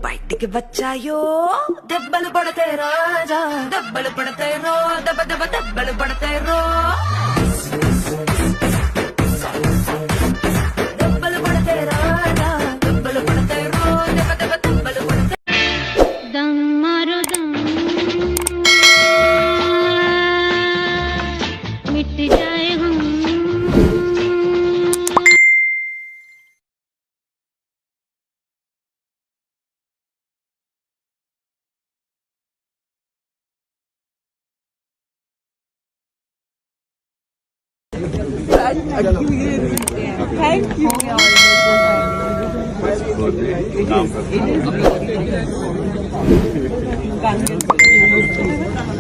బయటికి వచ్చాయో దెబ్బలు పడతాయి రాజా, దెబ్బలు పడతాయి రో, దెబ్బ దెబ్బ దెబ్బలు పడతాయి రో, దెబ్బలు పడతాయి రాజా, దెబ్బలు పడతాయి రో, దెబ్బ దెబ్బ దెబ్బలు పడతాయి. దమ్మారు దమ్ మిట్ జాయే హమ్ Thank you.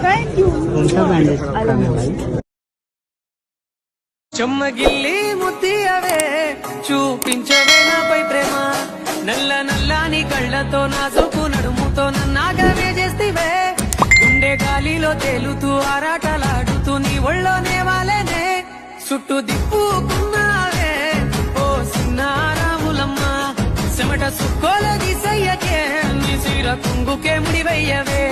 Thank you. చెమ్మగిల్లి ముద్దియవే చూపించవే నాపై ప్రేమ, నల్ల నల్లాని కళ్ళతో నాజుకు నడుముతో నన్నాగవే చేస్తివే, గుండె గాలిలో తేలుతూ ఆరాటలాడుతూ నీ ఒళ్ళోనే వాలేనే, చుట్టూ దిప్పుకున్నావే ఓ సిన్నారాములమ్మ, చెమట సుక్కోల దిశయ్యకే నీ చీర కుంగుకే ముడివయ్యవే.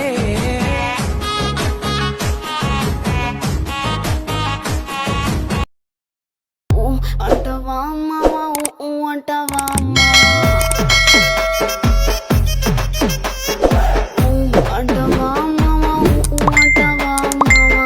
అంటవా మావా అంటవా అంటవా మావా అంటవా మావా.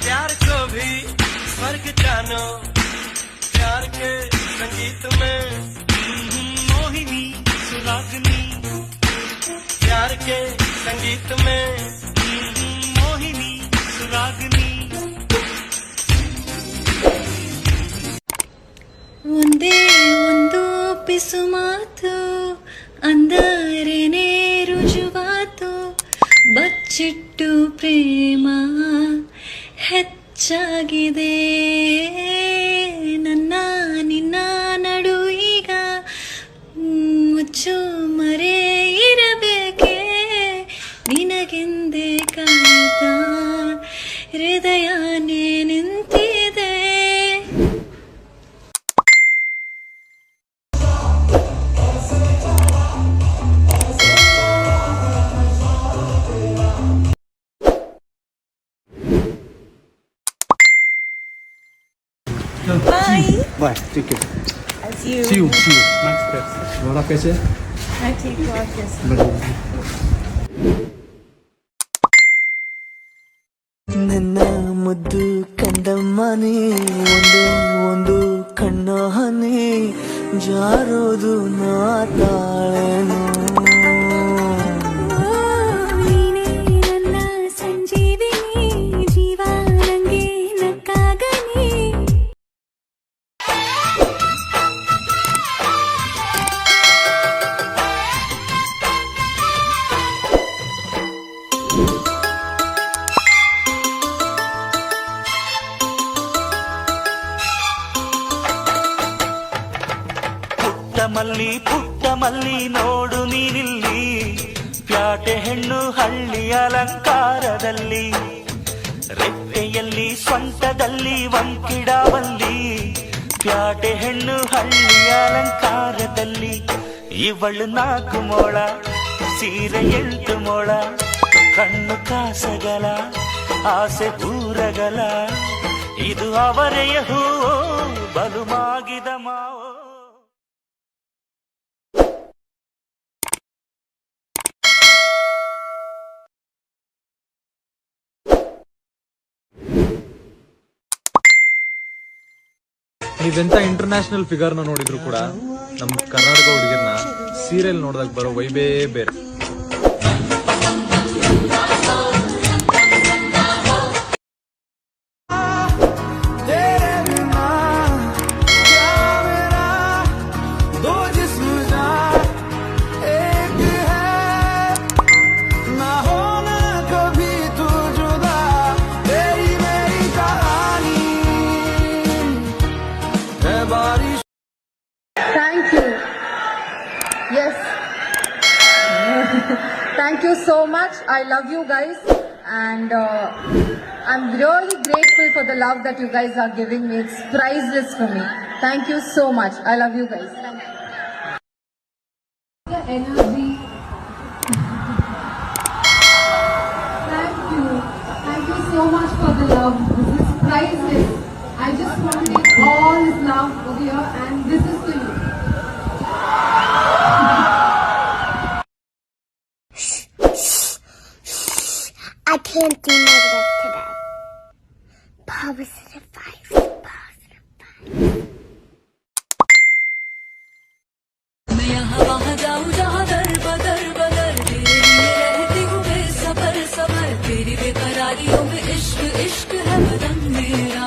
प्यार को भी स्वर्ग जानो, प्यार के संगीत में मोहिनी सुरागनी, प्यार के संगीत में मोहिनी सुरागनी. ಒಂದೇ ಒಂದು ಪಿಸು ಮಾತು ಅಂದರೇನೆ ರುಜುವಾತು, ಬಚ್ಚಿಟ್ಟು ಪ್ರೇಮ ಹೆಚ್ಚಾಗಿದೆ, ನನ್ನ ನಿನ್ನ ನಡು ಈಗ ಮುಚ್ಚು ಮರೆ ಇರಬೇಕೆ, ನಿನಗೆಂದೇ ಕಾಯ್ತಾ ಹೃದಯನೇ ನಿಂತಿದೆ. Bye. Bye. Take care. As you. See you. See you. Next step. What कैसे? I take care of this. ನನ್ನ ಮುದ್ದು ಕಂದಮ್ಮನೆ ಒಂದೇ ಒಂದು ಕಣ್ಣು ಹನಿ ಜಾರೋದು ನಾ ತಾಳೇನು. ಪುಟ್ಟ ಮಲ್ಲಿ ನೋಡು ನೀನಿಲ್ಲಿ, ಪ್ಯಾಟೆ ಹೆಣ್ಣು ಹಳ್ಳಿ ಅಲಂಕಾರದಲ್ಲಿ, ರೆಕ್ಕೆ ಜಡೆಯಲ್ಲಿ ಸ್ವಂಟದಲ್ಲಿ ವಂಕಿಡವಲ್ಲಿ ಪ್ಯಾಟೆ ಹೆಣ್ಣು ಹಳ್ಳಿಯ ಅಲಂಕಾರದಲ್ಲಿ ಇವಳು 4 ಮೊಳ ಸೀರೆ 8 ಮೊಳ ಕಣ್ಣು ಕಾಸಗಲ ಆಸೆ ಊರಗಲ ಇದು ಅವರೆಯ ಹೂವೋ ಬಲುಮಾಗಿದ ಮಾವೋ. ನೀವೆಂತ ಇಂಟರ್ನ್ಯಾಷನಲ್ ಫಿಗರ್ ನ ನೋಡಿದ್ರು ಕೂಡ ನಮ್ ಕರ್ನಾಟಕ ಹುಡುಗಿರ್ನ ಸೀರಿಯಲ್ ನೋಡಿದಾಗ ಬರೋ ವೈಬೇ ಬೇರೆ. Thank you. Yes. Thank you so much. I love you guys. And I'm really grateful for the love that you guys are giving me. It's priceless for me. Thank you so much. I love you guys. Thank you. The energy. Thank you. Thank you so much for the love. This is priceless. I just want to give all this love over here, and this is to you. I can't do negative today. Positive vibes, positive vibes. मैं यहाँ वहाँ जाऊँ जहाँ दर बदर बदर तेरे लिए रहती हूँ बेसबर सबर तेरी बेकरारियों में इश्क इश्क है बदन मेरा.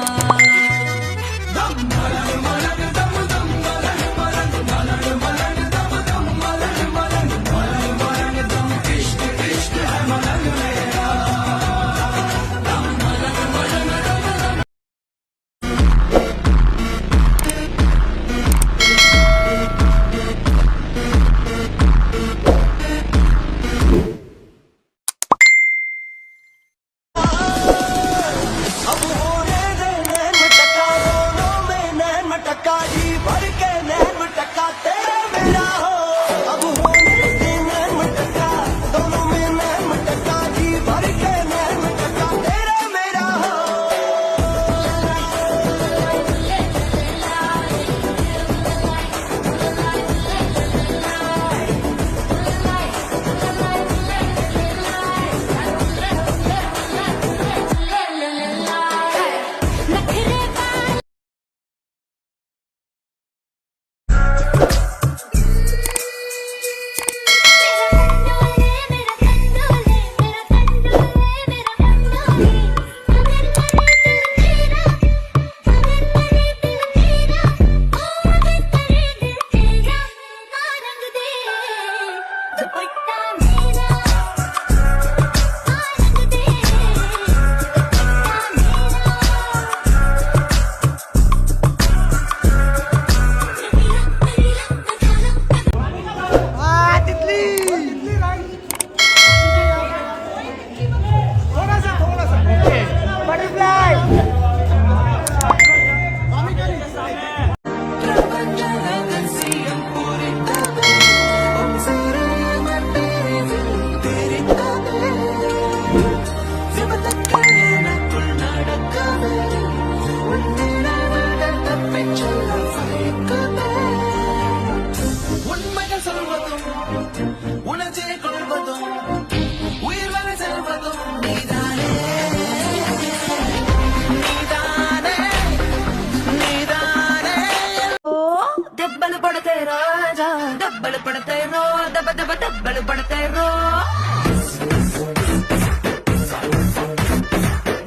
దెబ్బలు పడతాయి రాజా దెబ్బలు పడతాయి రో దెబ్బ దెబ్బ దెబ్బలు పడతాయి రో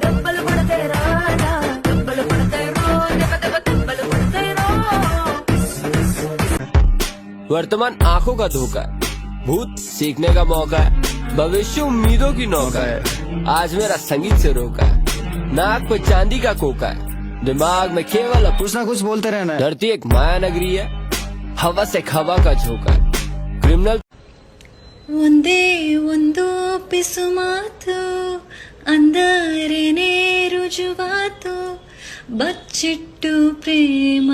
దెబ్బలు పడతాయి రాజా దెబ్బలు పడతాయి రో దెబ్బ దెబ్బ దెబ్బలు పడతాయి రో. वर्तमान आंखों का धोखा है, भूत सीखने का मौका है, भविष्य उम्मीदों की नौका है. आज मेरा संगीत से रोका है, नाक पे चांदी का कोका है, दिमाग में केवल कुछ ना कुछ बोलते रहना है. धरती एक माया नगरी है, हवा से हवा का झोंका है. क्रिमिनल ಒಂದೇ ಒಂದು ಪಿಸು ಮಾತು ಅಂದರೇನೇ ರುಜುವಾತು ಬಚ್ಚಿಟ್ಟು ಪ್ರೇಮ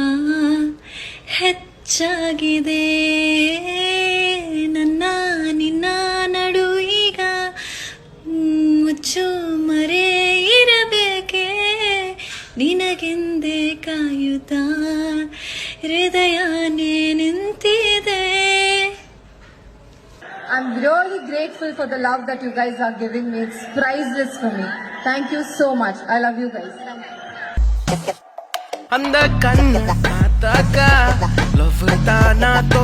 ಹೆಚ್ಚಾಗಿದೆ ನನ್ನ ನಿನ್ನ ನಡು ಈಗ ಮುಚ್ಚು ಮರೆ ಇರಬೇಕೆ ನಿನಗೆಂದೇ ಕಾಯುತ್ತಾ ಹೃದಯನೇ ನಿಂತಿದೆ. I'm really grateful for the love that you guys are giving me. It's priceless for me. Thank you so much. I love you guys. அந்த கண்ணு பார்த்தாக்க லவ் தானாத்தோ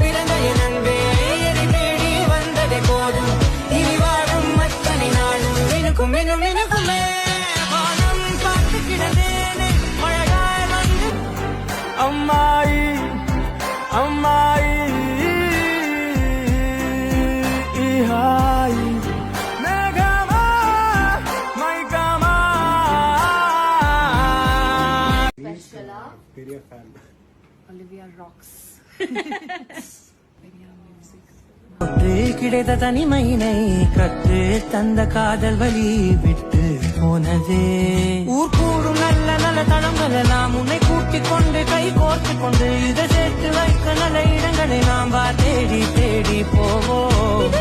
பிறந்த என் அன்பே தேடி வந்ததே போதும் இனி வாழும் மத்தனை நாளும் எனக்கும் எனக்குமே வானம் பார்த்து கிடந்தேனே மழையாய் வந்து அம்மாயி அம்மாயி இஹாயி மேகமா மைகமா கிடைத்த தனிமையினை கற்று தந்த காதல் வழி விட்டு போனதே ஊர் கூடும் நல்ல நல்ல தளங்கள் எல்லாம் உன்னை கூட்டிக் கொண்டு கை கோர்த்து கொண்டு இதை சேர்த்து வைக்க நல்ல இடங்களை நாம் வா தேடி தேடி போவோம்.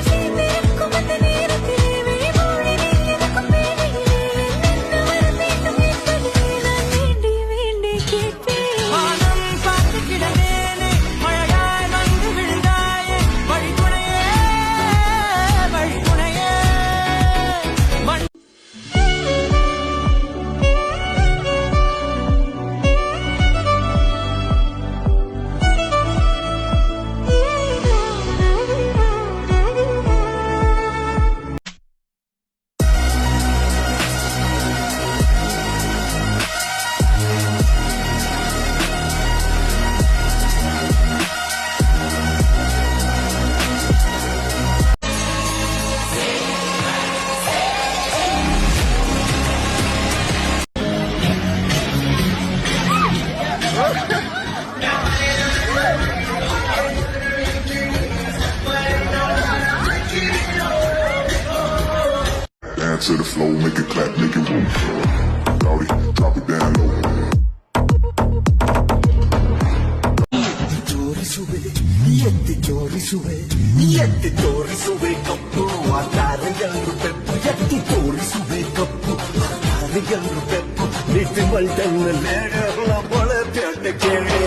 To the flow, make it clap, make it roll. Rowdy, drop it down low. ತೋರಿಸುವೆ ಕಪ್ಪು ಆಕಾರಗಳು ಪೆಪ್ಪು ಎತ್ತಿ ತೋರಿಸುವೆ ಕಪ್ಪು ಆಕಾರಗಳು ಪೆಪ್ಪು ನಿತ್ಯ ಮಲ್ಟನ್ನೇ ಒಳೆ ಪೇಟೆ ಕೇಳಿ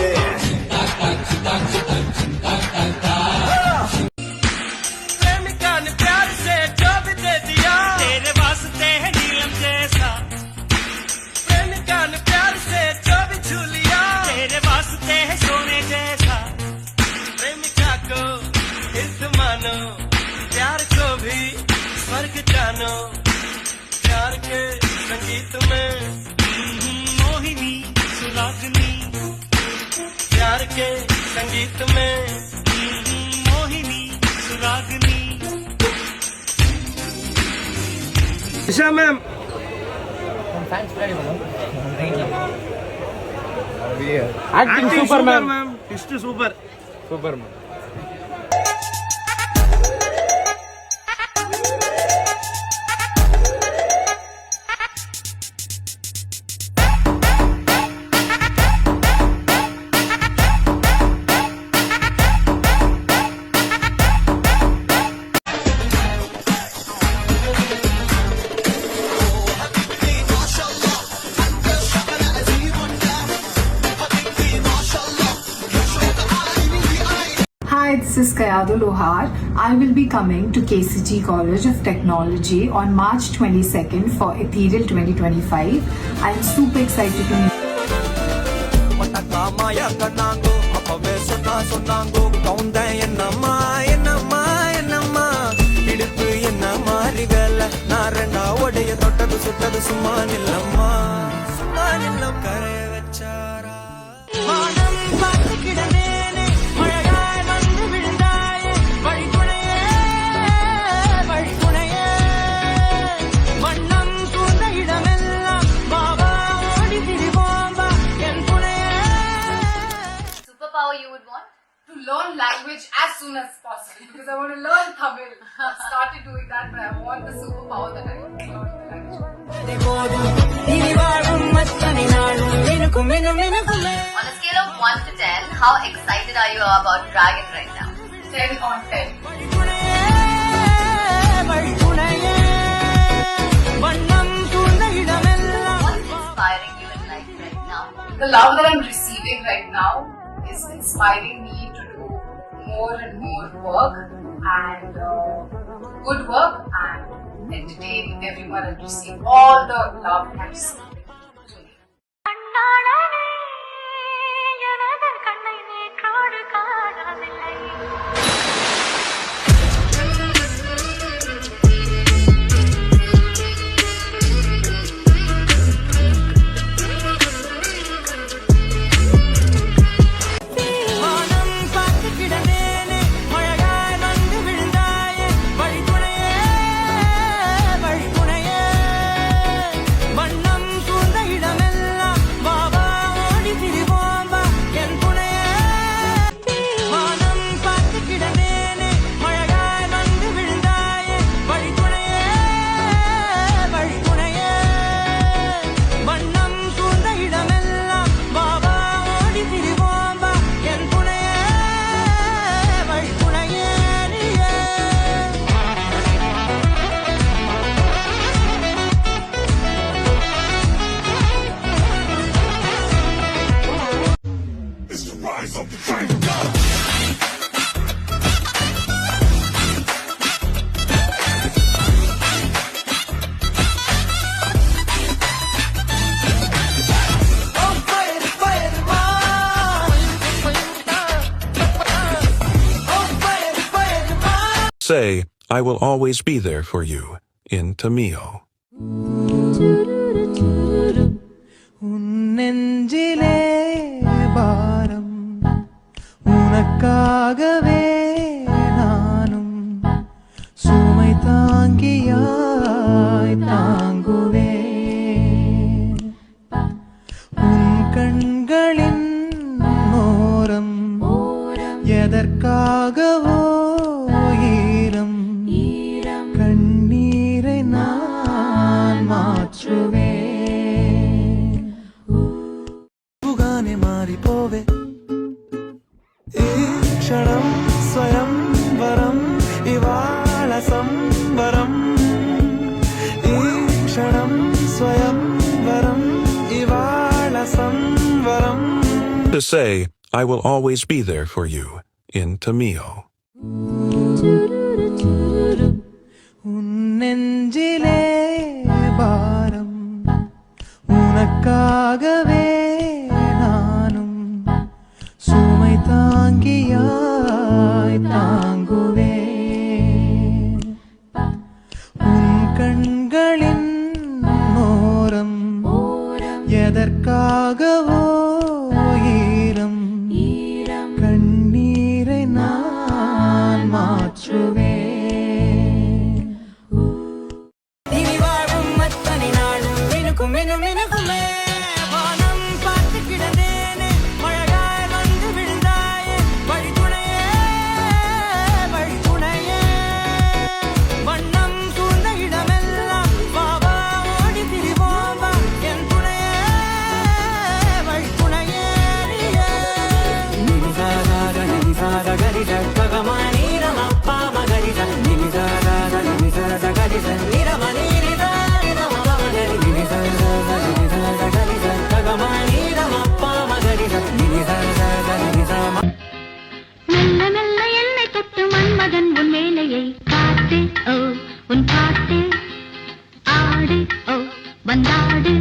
प्यार को भी स्वर्ग जानो प्यार के संगीत में मोहिनी सुलागनी प्यार के संगीत में मोहिनी सुलागनी. Isha ma'am Acting super, ma'am. History super. Super, ma'am. Hi, this is Kayadu Lohar. I will be coming to KCG College of Technology on March 22nd for Ethereal 2025. I am super excited to meet Superpower you would want? To learn language as soon as possible because I want to learn Tamil. I've started doing that, but I want the superpower that I want to learn the language. On a scale of 1 to 10, how excited are you about Dragon right now? 10 on 10. What's inspiring you in life right now? The love that I'm receiving right now is inspiring me to do more and more work and good work and entertain everyone and receive all the love and support to me. Say, I will always be there for you in Tamil. நெஞ்சிலே பாரம் உனக்காகவே நானும் சுமை தாங்கியாய் தாங்குவேன் உன் கண்களின் ஓரம் எதற்காகவோ ஈரம் கண்ணீரை நான் மாற்றுவேன் புகானே மாறிப்போவே ఈ క్షణం స్వయం వరం ఇవాళ సంబరం ఈ క్షణం స్వయం వరం ఇవాళ సంబరం. To say, I will always be there for you in Tamil. உன் நெஞ்சிலே பாரம் உனக்காகவே நானும் சுமை தாங்கியாய் தாங்குவேன் உன் கண்களின் ஓரம் எதற்காகவோ ஈரம் கண்ணீரை நான் மாற்றுவேன் இனி வாழும் அத்தனை நாளும் மினுக்கும் மினுக்குமே வானம் பார்த்து கிடந்தேனே மழையாய் வந்து விழுந்தாயே வழித்துணையே வழித்துணையே வண்ணம் சூழ்ந்த இடமெல்லாம் வாவா ஓடி திரிவோம் வா என் துணையே வழித்துணையே நிமிசாத நிமிசாத கரித பகமானி ரமப்பா மகரித நிமிசாத நிமிசாத கரித நிரமணி மெல்ல மெல்ல என்னை தொட்டு மன்மதன் உன் வேலையை காட்டு ஓ உன் பாட்டு ஆடு ஓ வந்தாடு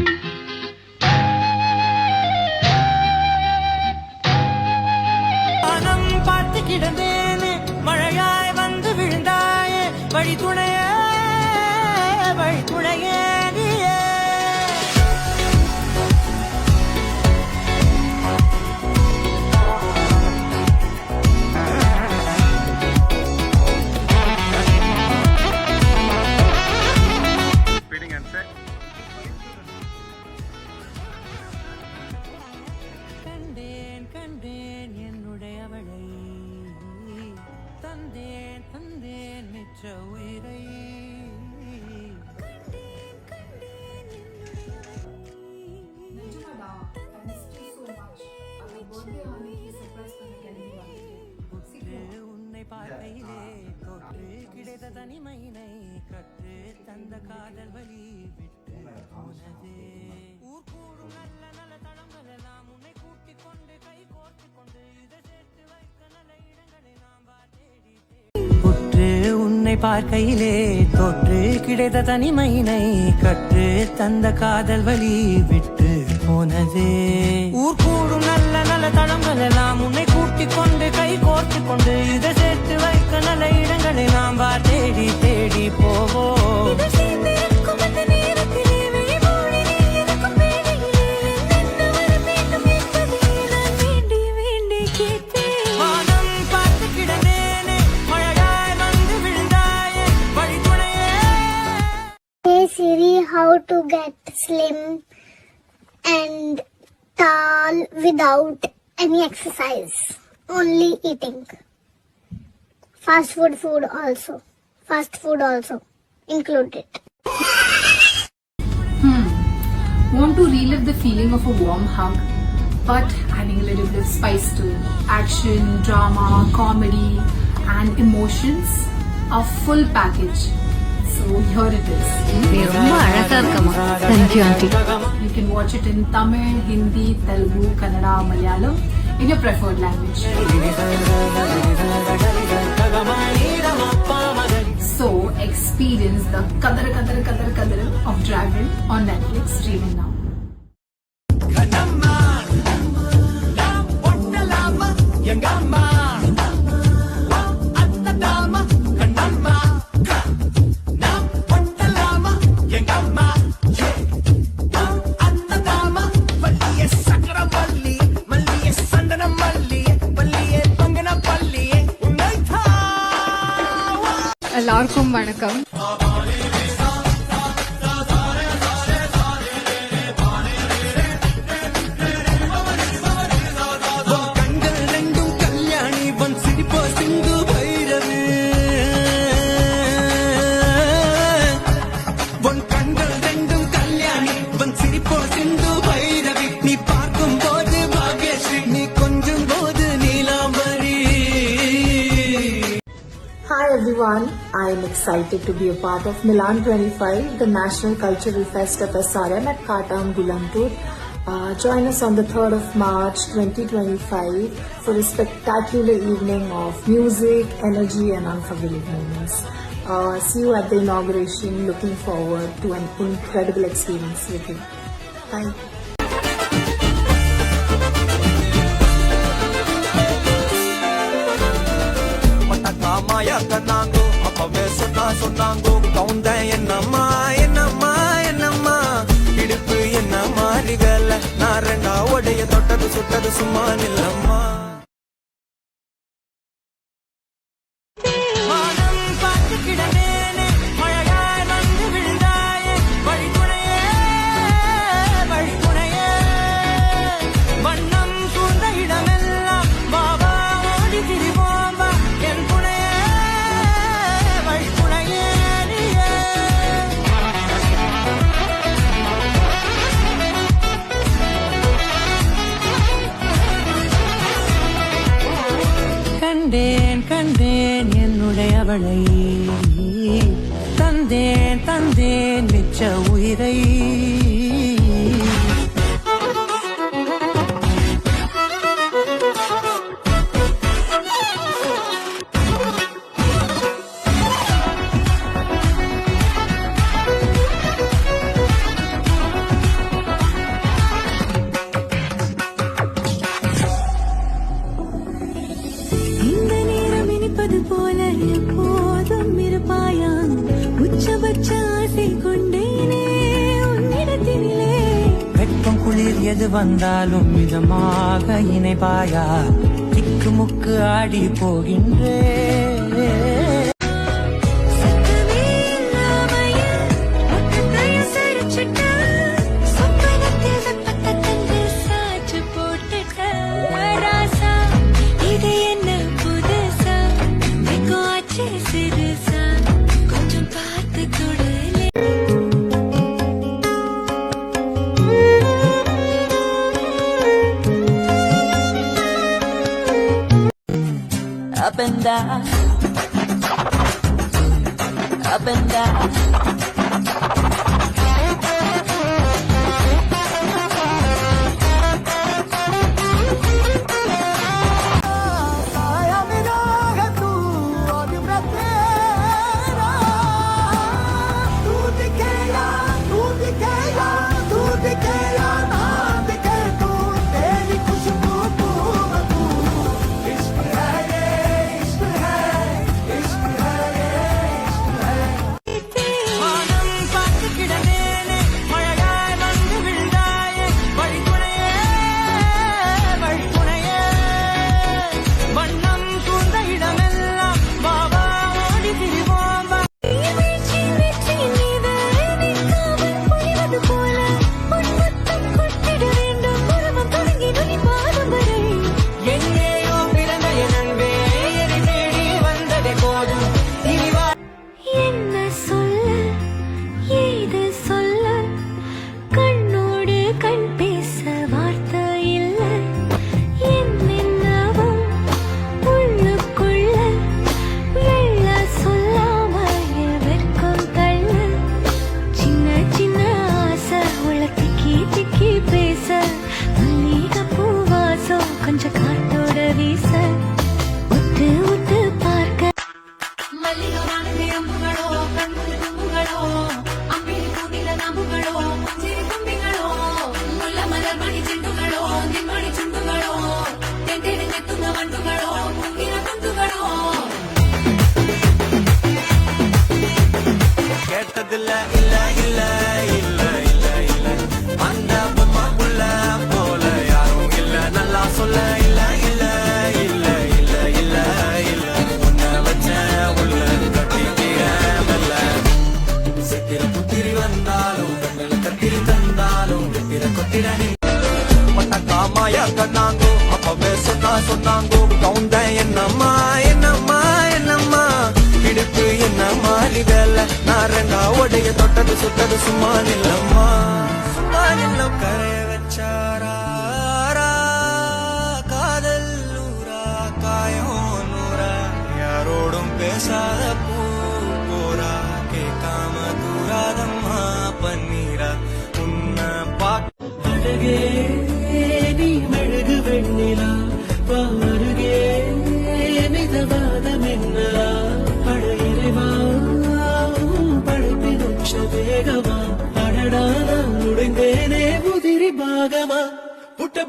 வானம் பார்த்து கிடந்தேனே மழையாய் வந்து விழுந்தாயே வழித்துணையே வழித்துணையே நீயே மிச்ச உயிரை உன்னை பார்க்கையிலே தொற்று கிடைத்த தனிமையினை கற்று தந்த காதல் வழி விட்டு போனதே ஊர் கூடும் நல்ல நல்ல தளங்கள் எல்லாம் உன்னை கூட்டிக் கொண்டு கை கோர்த்து கொண்டு இதை சேர்த்து வைக்க நல்ல இடங்களை நாம் தேடி உற்று உன்னை பார்க்கையிலே தொற்று கிடைத்த தனிமையினை கற்று தந்த காதல் வழி விட்டு போனதே ஊர் கூடும் நல்ல நல்ல தளங்கள் எல்லாம் உன்னை கூட்டிக் கொண்டு கை கோர்த்து கொண்டு இதை சேர்த்து வைக்க நல்ல இடங்களை நாம் தேடி தேடி போவோம் Hey Siri, how to get slim and tall without any exercise, only eating. Fast food also included. Want to relive the feeling of a warm hug, but adding a little bit of spice to it. Action, drama, comedy, and emotions, a full package. So here it is. Thank you, auntie. You can watch it in Tamil, Hindi, Telugu, Kannada, Malayalam, in your preferred language. So experience the kadar of Dragon on Netflix, streaming now. எல்லாருக்கும் வணக்கம். Hi everyone, I am excited to be a part of Milan 25, the National Cultural Fest of SRM at Katam Gulantur. Join us on the 3rd of March 2025 for a spectacular evening of music, energy and unforgettable moments. See you at the inauguration. Looking forward to an incredible experience with you. Bye. சொன்னாங்கோ கவுந்த என்னம்மா என்னம்மா என்னம்மா இடுப்பு என்ன மாறி வேலை நான் ரெண்டா உடைய தொட்டது சுட்டது சும்மா நில்லம்மா கண்டேன் என்னுடையவளை தந்தேன் மிச்ச உயிரை போல எப்போதும் இருப்பாயா உச்சபட்ச ஆசை கொண்டேனே உன்னிடத்தினிலே வெட்கம் குளிர் எது வந்தாலும் மிதமாக இணைப்பாயா திக்கு முக்கு ஆடி போகின்றே இது என்ன புதுசா சிறுசா up and down, up and down. சொன்னாங்கோ கவுண்ட என்னம்மா என்னம்மா என்னம்மா இடுப்பு என்ன மாறி வேலை நாரங்கா உடைய தொட்டது சுட்டது சும்மா நில்லம்மா சும்மா நில்ல கரைய வச்சாரா காதல் நூறா காயம் நூறா யாரோடும் பேசாத பூ போரா கேட்காம தூராதம்மா பன்னீரா உன்ன பாக்கே நீ மெழுகு வெண்ணிலா வருகே மிதவாதம் என்னலா படையிறைவா படைப்பின் உச்ச வேகமா அடடா நான் நுழைந்தேனே உதிரி பாகமா புட்ட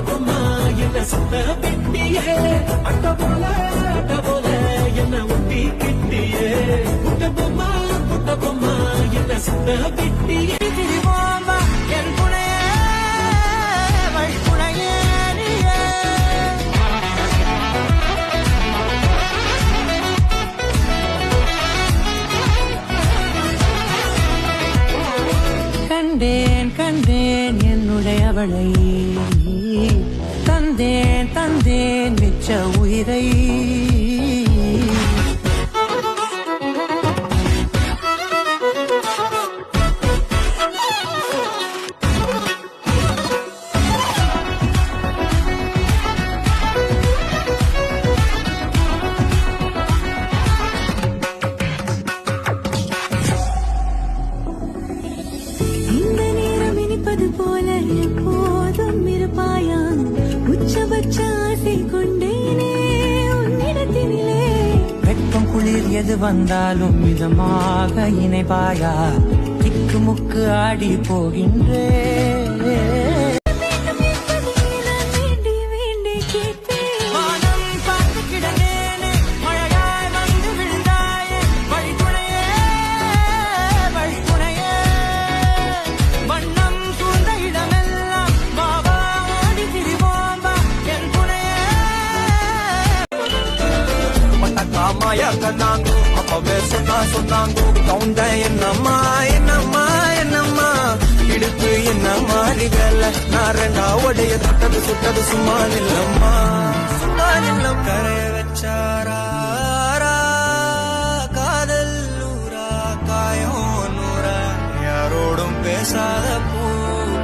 பொம்மா என்ன சொந்த பெட்டியே அட்ட போல என்ன ஒட்டி கிட்டியே புட்ட பொம்மா என்ன சொந்த பெட்டியே என் புனையே வழிப்புனையே கண்டேன் கண்டேன் என்னுடைய அவளை தந்தேன் தந்தேன் மிச்ச உயிரை போல எப்போதும் இருப்பாயா உச்சபட்ச ஆசை கொண்டேனே உன்னிடத்தினிலே வெட்கம் குளிர் எது வந்தாலும் மிதமாக இணைப்பாயா திக்கு முக்கு ஆடி போகின்றே சொன்னாங்கோ அப்பவே சொன்னாங்கோ கவுண்ட என்னம்மா என்னம்மா என்னம்மா இடுப்பு என்ன மாறி வேலை நாரங்கா உடைய தொட்டது சுட்டது சும்மா நில்லம்மா சும்மா நில்லம் கரைய வச்சாரா காதல் நூறா காயம் நூறா யாரோடும் பேசாத பூ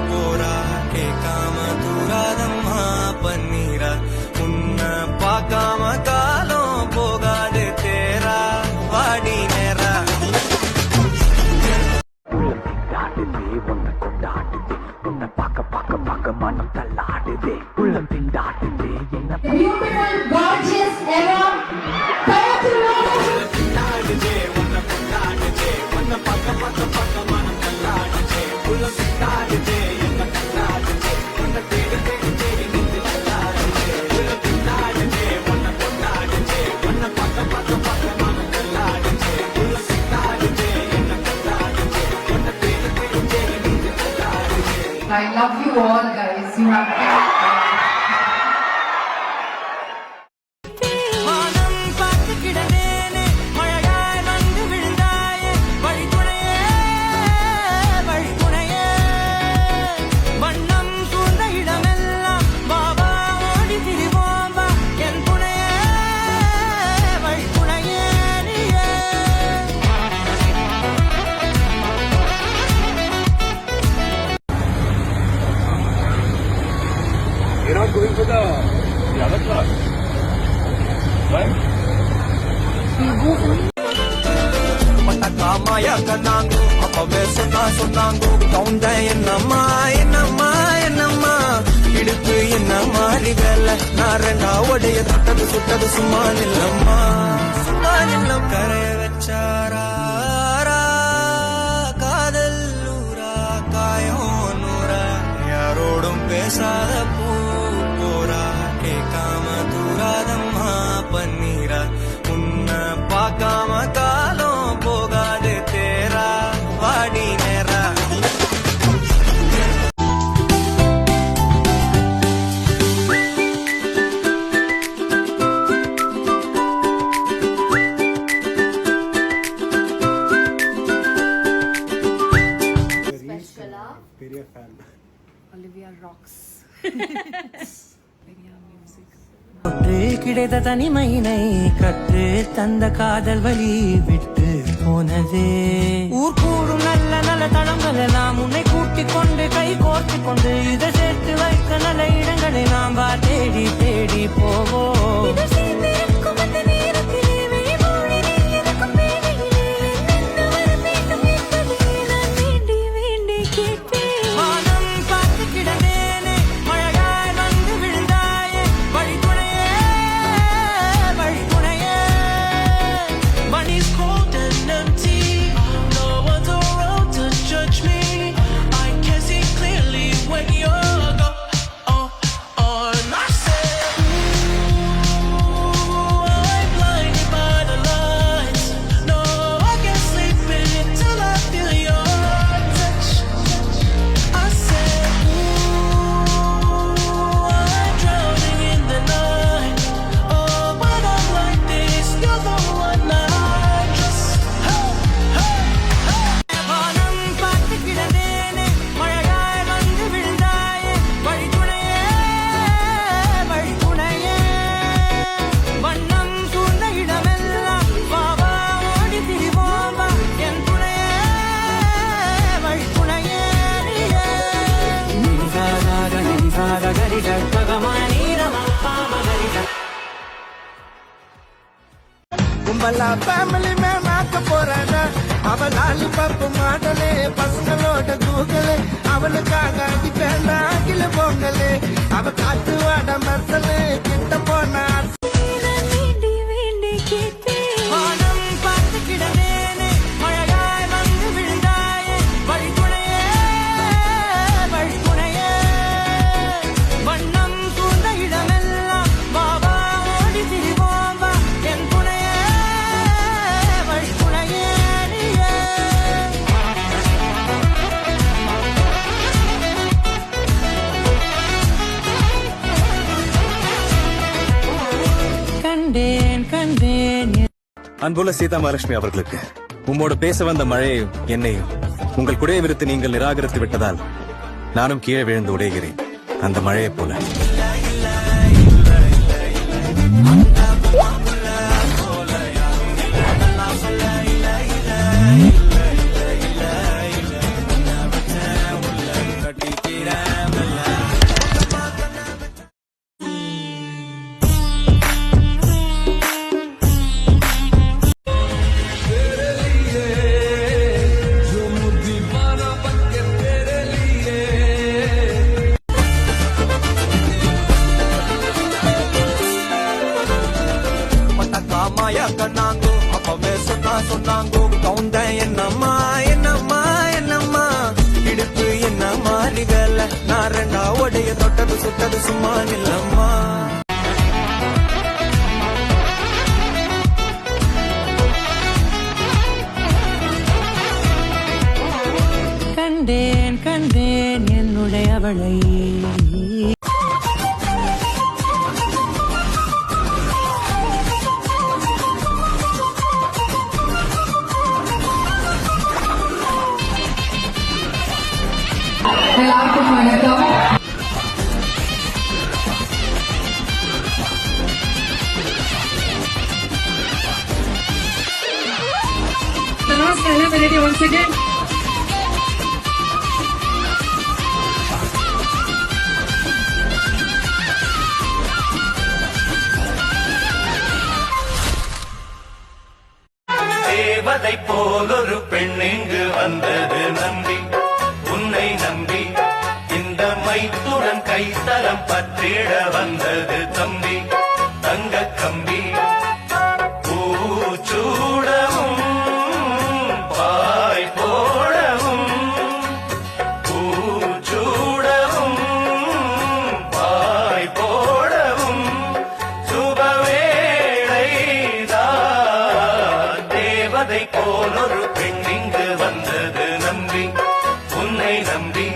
போரா கேட்காம தூராதம்மா பன்னீரா உன்னை பார்க்காம திண்டாடுதே உன்னை பார்க்க பார்க்க பார்க்க மனம் தள்ளாடுதே உள்ளம் திண்டாடுதே என்ன Beautiful, gorgeous Eva. திண்டாடுதே உன்னை கொண்டாடுதே உன்னை பார்க்க பார்க்க பார்க்க மனம் தள்ளாடுதே உள்ளம் திண்டாடுதே என்ன தள்ளாடுதே உன்னை தேடி தேடி தேடி நின்று தள்ளாடுதே உள்ளம் திண்டாடுதே உன்னை கொண்டாடுதே உன்னை பார்க்க பார்க்க பார்க்க மனம் தள்ளாடுதே உள்ளம் திண்டாடுதே என்ன தள்ளாடுதே உன்னை தேடி தேடி தேடி நின்று தள்ளாடுதே. I love you all, guys. You have வானம் பார்த்து கிடந்தேனே மழையாய் வந்து விழுந்தாயே வழித்துணையே வழித்துணையே வண்ணம் சூழ்ந்த இடமெல்லாம் பாபா ஓடி திரிவோம் வா என் துணையே வழித்துணையே நீயே You're not going for the other class, right? பட்டக்காமாயா கண்ணாங்கோ அப்பவே சொன்னாங்கோ கவுண்டன் என்னம்மா என்னம்மா என்னம்மா இடுப்பு என்ன மாறி வேலை நான் ரெண்டா உடைய தொட்டது சுட்டது சும்மா நில்லம்மா சும்மா நில்லம் கரைய வச்சாரா காதல் ஊரா காயம் நூறா யாரோடும் பேசாத பூ போரா கேட்காம தூராதம்மா பன்னீரா உன்னை பார்க்காம காலம் போகாது தேரா வாடி நேரா Olivia rocks. ஒன்று கிடைத்த தனிமையினை கற்று தந்த காதல் வழி விட்டு போனதே ஊர் கூடும் நல்ல நல்ல தளங்கள் எல்லாம் உன்னை கூட்டிக் கொண்டு கை கோர்த்து கொண்டு இதை சேர்த்து வைக்க நல்ல இடங்களை நாம் வா தேடி தேடி போவோம் இது சேர்ந்திருக்கும் அந்த நேரத்திலே விழிமூடி நீ இருக்கும் வேளையிலே என்ன வர வேண்டும் என்பதை நான் வேண்டி வேண்டி கேட்பேன். வானம் பார்த்து கிடந்தேனே மழையாய் வந்து விழுந்தாயே வழித்துணையே வழித்துணையே Money's cold and empty no one's around to judge me I can see clearly when you're gone and I said ooh I'm blinded by the lights no I can't sleep until I feel your touch I said ooh I'm drowning in the night oh when I'm like this you're the one I trust hey hey hey வானம் பார்த்து கிடந்தேனே மழையாய் வந்து விழுந்தாயே வழித்துணையே வழித்துணையே வண்ணம் சூழ்ந்த இடமெல்லாம் பாபா ஓடி திரிவோம் வா என் துணையே வழித்துணையே நீயே கும்பலா ஃபேமிலி மேன் ஆக்க போறாங்க அவன் லாலிபப்பு மாடலே பசங்களோட தூக்கலே அவளுக்காக அடிப்பேன் அகில பொங்கலே அவ காத்து வாட மரசலே கிட்ட போனா நான் வேண்டி வேண்டி கேட்பேன். வானம் பார்த்து கிடந்தேனே மழையாய் வந்து விழுந்தாயே வழித்துணையே வழித்துணையே வண்ணம் சூழ்ந்த இடமெல்லாம் பாபா ஓடி திரிவோம் வா என் துணையே வழித்துணையே நீயே கண்டேன் கண்டேன் அன்புள்ள சீதா மகாலட்சுமி அவர்களுக்கு உம்மோடு பேச வந்த மழையையும் என்னையும் உங்கள் குடைய விருத்து நீங்கள் நிராகரித்து விட்டதால் நானும் கீழே விழுந்து உடைகிறேன் அந்த மழையைப் போல காலி வேலை நான் ரெண்டா உடைய தொட்டது சுட்டது சும்மா இல்லம்மா கண்டேன் கண்டேன் என்னுடைய அவளை எல்லாருக்கும் வணக்கம். once again. தேவதை போலொரு பெண் இங்கு வந்தது நம்பி உன்னை நம்பி இந்த மைத்துடன் கைத்தலம் பற்றிட வந்தது தம்பி தங்க கம்பி பூச்சூடவும் பாய் போடவும் பூச்சூடவும் பாய் போடவும் சுபவேளைதான் தேவதை போலொரு பெண் இங்கு வந்தது நம்பி உன்னை நம்பி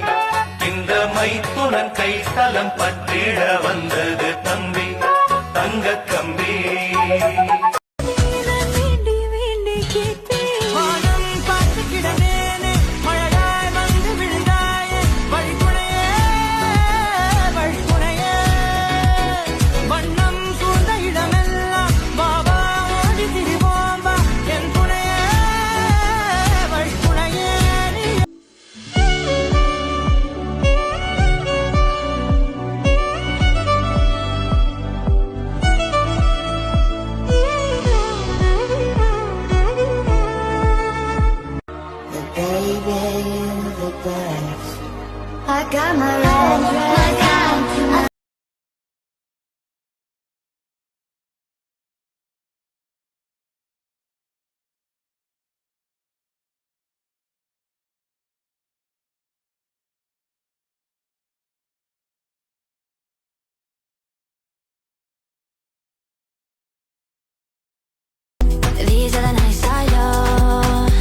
இந்த மைத்துனன் கைத்தலம் பற்றிட வந்தது தம்பி தங்க கம்பி I got my own These are the nights I love,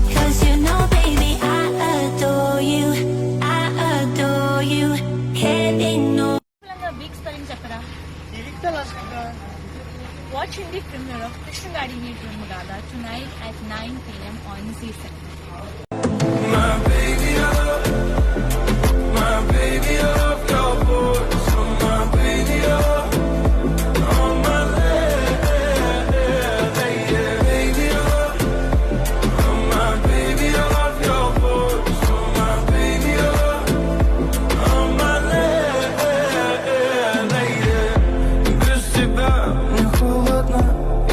'cause you know, baby, I adore you, heading no. Big spelling chapra. Watch Hindi premiere of Krishna Gadi Meet Murada tonight at 9 p.m. on Z7. My baby, I love your voice. Oh, my baby, I love on my left. Baby, I love, oh, my baby, I love your voice. Oh, my baby, I love on my left. Без тебя мне холодно,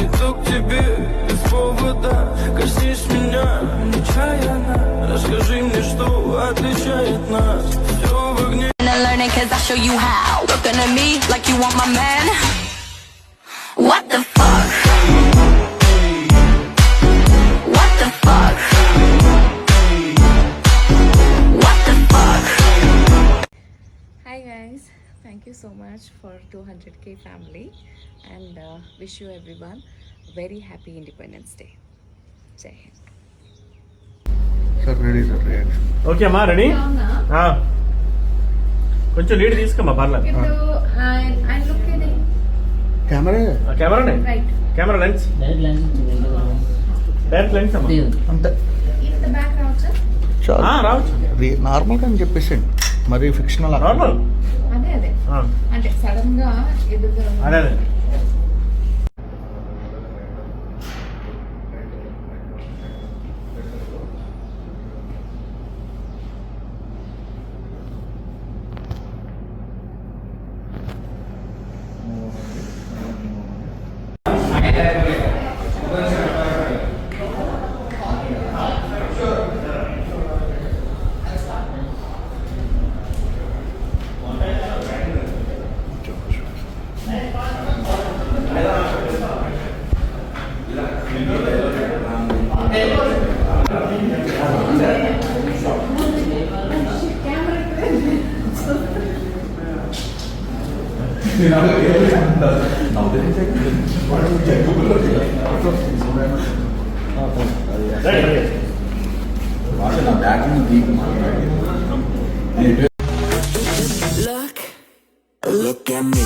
иду к тебе без повода. Коснись меня нечаянно, расскажи мне, что отличает нас. Все в огне. Learning 'cause I show you how. Looking at me like you want my man. What the fuck? What the fuck? What the fuck? Hi guys, thank you so much for 200k family and wish you everyone very happy Independence Day. Jai Hind. Okay అమ్మా ready కొంచెం lead తీసుకోమ్మా పర్లేదు కెమెరానే camera lens direct lens అమ్మా అంతే రావచ్చు normal గా అని చెప్పేసండి మరి ఫిక్షనల్ నార్మల్ అంటే సడన్ గా ఎదురుగా అదే అదే Look at me.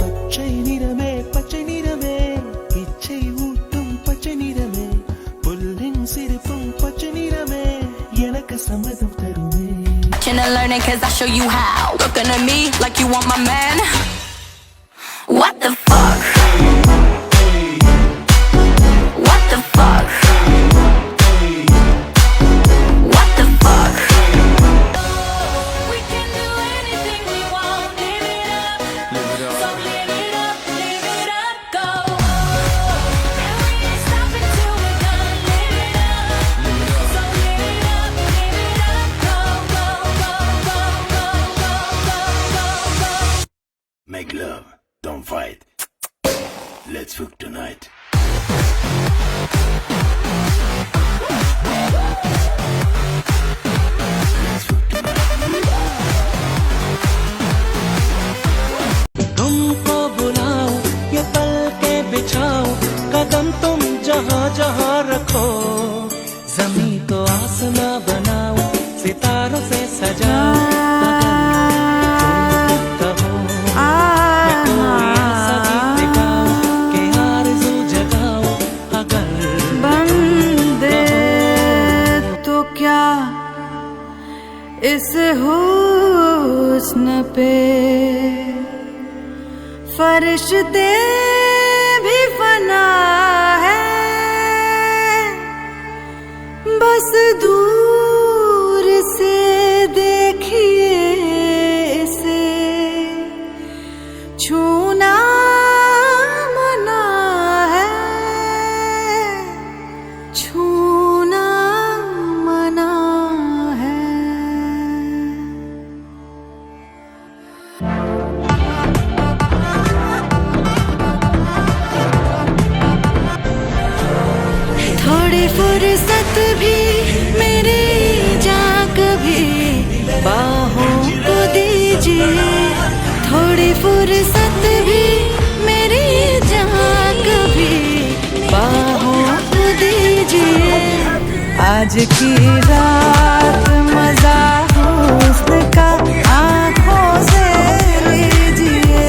பச்சை நிறமே பச்சை நிறமே இச்சை ஊட்டும் பச்சை நிறமே புல்லின் சிரிப்பும் பச்சை நிறமே எனக்கு சம்மதம் தருமே. Can I learn it cause I show you how? Looking at me like you want my man. What the fuck? What the fuck? What the fuck? We can do anything we want. Live it up. So live it up, go. And we ain't stopping till we're done. Live it up. So live it up, go, go, go, go, go, go, go, go, go. Make love, don't fight. Let's fuck tonight. तुमको बुलाओ ये पल के बिछाओ कदम तुम जहाँ जहाँ रखो जमीन को आसमां बनाओ सितारों से सजाओ इस हुस्न पे फरिश्ते भी फना है बस दूर से देखिए इसे छूना मना है छूना मना है थोड़ी फुर्सत भी मेरी जाग भी बाहों को दीजिए थोड़ी फुर्सत भी मेरी जाग भी बाहों को दीजिए आज की रात मजा हुस्न का आँखों से लीजिए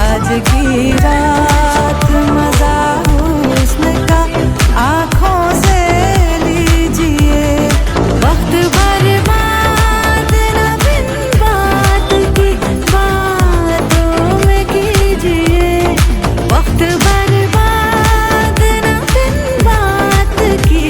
आज की रात मजा हुस्न का आँखों से लीजिए वक्त बर्बाद न बिन बात की बातों में कीजिए वक्त बर्बाद न बिन बात की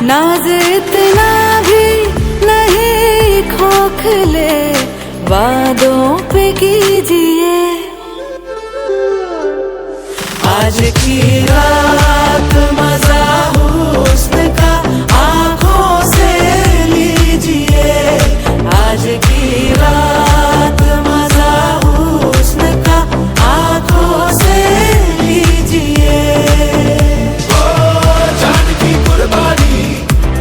नाज इतना भी नहीं खोखले, वादों पे कीजिए। आज की रात मजा हुस्न का आंखों से लीजिए। आज की रात मजा हुस्न का आंखों से लीजिए। जान की कुर्बानी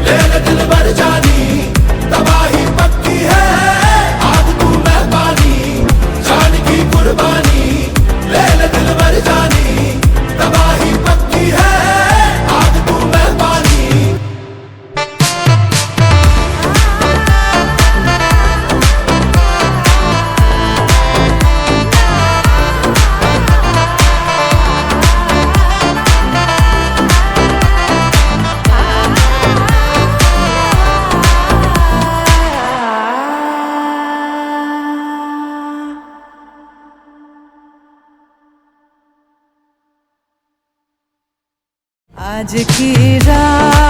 ले ले दिल भर जानी, तबाही पक्की है आग तू मेहरबानी। जान की कुर्बानी ले ले दिल भर जानी, तबाही पक्की है आग तू मेहरबानी। आज की रात